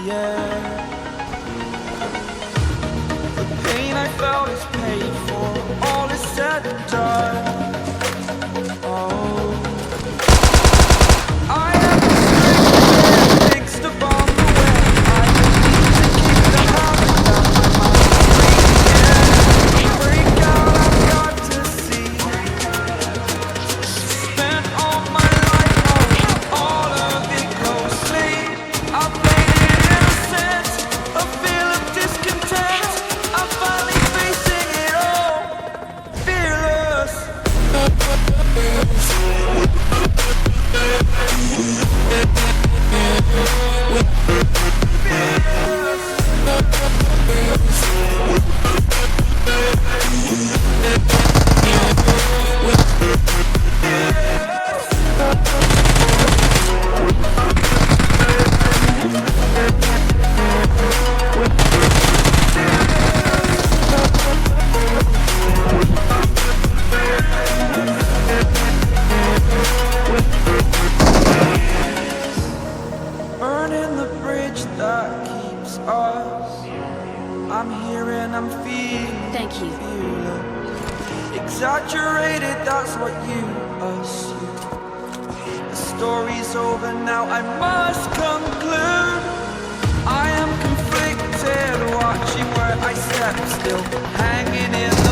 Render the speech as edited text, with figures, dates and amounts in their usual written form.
yeah. The pain I felt is paid for, all is said and done. Oh, I have the strength fixed upon the way. I just need to keep the habit that my mind's free, yeah. Break out, I've got to see. Spent all my life holding all of it closely. I played it innocent, a feel of discontent. I'm finally facing it all, fearless. Burning the bridge that keeps us. I'm here and I'm feeling. Thank you. Feeling exaggerated, that's what you assume. The story's over now, I must conclude. I am conflicted, watching where I step still, hanging in